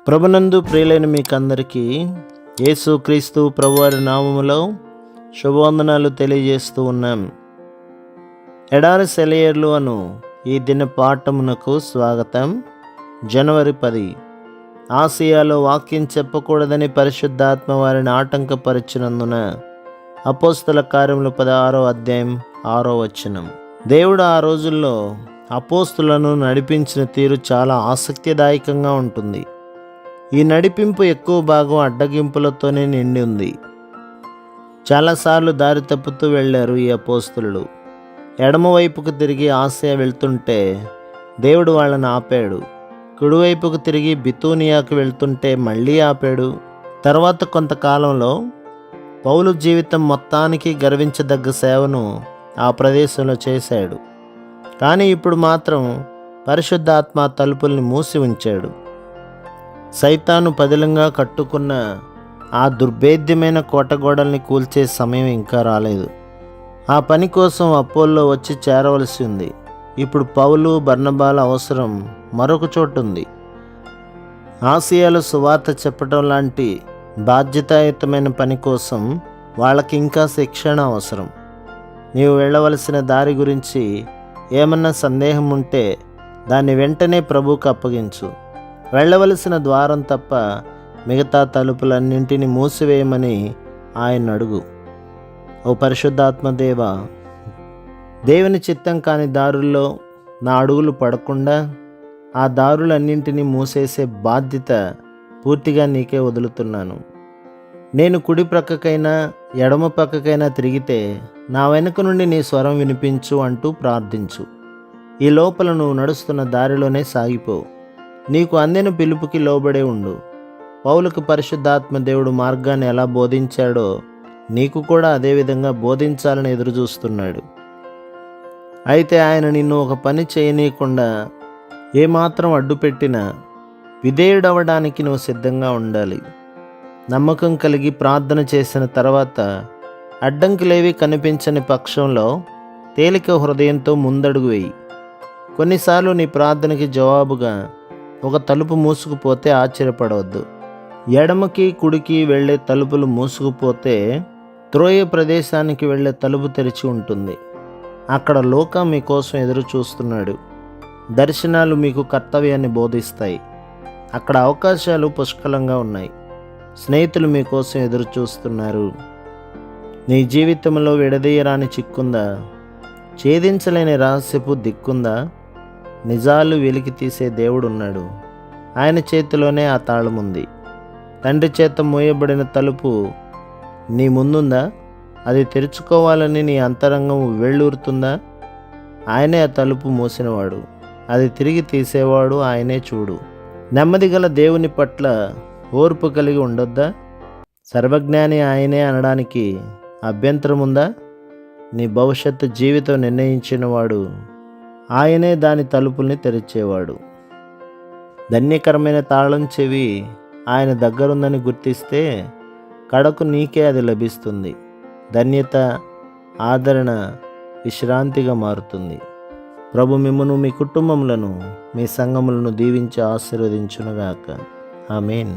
ప్రభునందు ప్రియులైన మీకందరికీ యేసుక్రీస్తు ప్రభువారి నామములో శుభవందనాలు తెలియజేస్తూ ఉన్నాం. ఎడారి సెలయేర్లు అను ఈ దిన పాఠమునకు స్వాగతం. జనవరి 10. ఆసియాలో వాక్యం చెప్పకూడదని పరిశుద్ధాత్మ వారిని ఆటంకపరిచినందున అపోస్తల కార్యములు 16వ అధ్యాయం 6వ వచనం. దేవుడు ఆ రోజుల్లో అపోస్తులను నడిపించిన తీరు చాలా ఆసక్తిదాయకంగా ఉంటుంది. ఈ నడిపింపు ఎక్కువ భాగం అడ్డగింపులతోనే నిండి ఉంది. చాలాసార్లు దారి తప్పుతూ వెళ్ళారు ఈ అపోస్తులు. ఎడమవైపుకు తిరిగి ఆసియా వెళ్తుంటే దేవుడు వాళ్ళని ఆపాడు. కుడివైపుకు తిరిగి బితూనియాకు వెళ్తుంటే మళ్ళీ ఆపాడు. తర్వాత కొంతకాలంలో పౌలు జీవితం మొత్తానికి గర్వించదగ్గ సేవను ఆ ప్రదేశంలో చేశాడు. కానీ ఇప్పుడు మాత్రం పరిశుద్ధాత్మ తలుపుల్ని మూసి ఉంచాడు. సైతాను పదిలంగా కట్టుకున్న ఆ దుర్భేద్యమైన కోటగోడల్ని కూల్చే సమయం ఇంకా రాలేదు. ఆ పని కోసం అపోల్లో వచ్చి చేరవలసి ఉంది. ఇప్పుడు పౌలు బర్నబాల అవసరం మరొక చోటు ఉంది. ఆసియాలో సువార్త చెప్పడం లాంటి బాధ్యతాయుతమైన పని కోసం వాళ్ళకి ఇంకా శిక్షణ అవసరం. నీవు వెళ్ళవలసిన దారి గురించి ఏమన్నా సందేహం ఉంటే దాన్ని వెంటనే ప్రభువుకు అప్పగించు. వెళ్ళవలసిన ద్వారం తప్ప మిగతా తలుపులన్నింటినీ మూసివేయమని ఆయన అడుగు. ఓ పరిశుద్ధాత్మదేవా, దేవుని చిత్తం కాని దారుల్లో నా అడుగులు పడకుండా ఆ దారులన్నింటినీ మూసేసే బాధ్యత పూర్తిగా నీకే వదులుతున్నాను. నేను కుడి ప్రక్కకైనా ఎడమ పక్కకైనా తిరిగితే నా వెనుక నుండి నీ స్వరం వినిపించు అంటూ ప్రార్థించు. ఈ లోపల నువ్వు నడుస్తున్న దారిలోనే సాగిపో. నీకు అందిన పిలుపుకి లోబడే ఉండు. పౌలుకు పరిశుద్ధాత్మ దేవుడు మార్గాన్ని ఎలా బోధించాడో నీకు కూడా అదేవిధంగా బోధించాలని ఎదురుచూస్తున్నాడు. అయితే ఆయన నిన్ను ఒక పని చేయనీయకుండా ఏమాత్రం అడ్డుపెట్టినా విధేయుడవడానికి నువ్వు సిద్ధంగా ఉండాలి. నమ్మకం కలిగి ప్రార్థన చేసిన తర్వాత అడ్డంకులేవి కనిపించని పక్షంలో తేలిక హృదయంతో ముందడుగు వేయి. కొన్నిసార్లు నీ ప్రార్థనకి జవాబుగా ఒక తలుపు మూసుకుపోతే ఆశ్చర్యపడవద్దు. ఎడమకి కుడికి వెళ్ళే తలుపులు మూసుకుపోతే త్రోయ ప్రదేశానికి వెళ్ళే తలుపు తెరిచి ఉంటుంది. అక్కడ లోకం మీకోసం ఎదురు చూస్తున్నాడు. దర్శనాలు మీకు కర్తవ్యాన్ని బోధిస్తాయి. అక్కడ అవకాశాలు పుష్కలంగా ఉన్నాయి. స్నేహితులు మీకోసం ఎదురు చూస్తున్నారు. నీ జీవితంలో విడదీయరాని చిక్కుందా? ఛేదించలేని రహస్యపు దిక్కుందా? నిజాలు వెలికి తీసే దేవుడున్నాడు. ఆయన చేతిలోనే ఆ తాళం ఉంది. తండ్రి చేత మూయబడిన తలుపు నీ ముందుందా? అది తెరుచుకోవాలని నీ అంతరంగం వెళ్ళూరుతుందా? ఆయనే ఆ తలుపు మూసినవాడు. అది తిరిగి తీసేవాడు ఆయనే. చూడు, నెమ్మది గల దేవుని పట్ల ఓర్పు కలిగి ఉండొద్దా? సర్వజ్ఞాని ఆయనే అనడానికి అభ్యంతరం ఉందా? నీ భవిష్యత్తు జీవితం నిర్ణయించినవాడు ఆయనే. దాని తలుపుల్ని తెరిచేవాడు. ధన్యకరమైన తాళం చెవి ఆయన దగ్గరుందని గుర్తిస్తే కడకు నీకే అది లభిస్తుంది. ధన్యత, ఆదరణ, విశ్రాంతిగా మారుతుంది. ప్రభు మిమ్మును, మీ కుటుంబములను, మీ సంఘములను దీవించి ఆశీర్వదించునుగాక. ఆమేన్.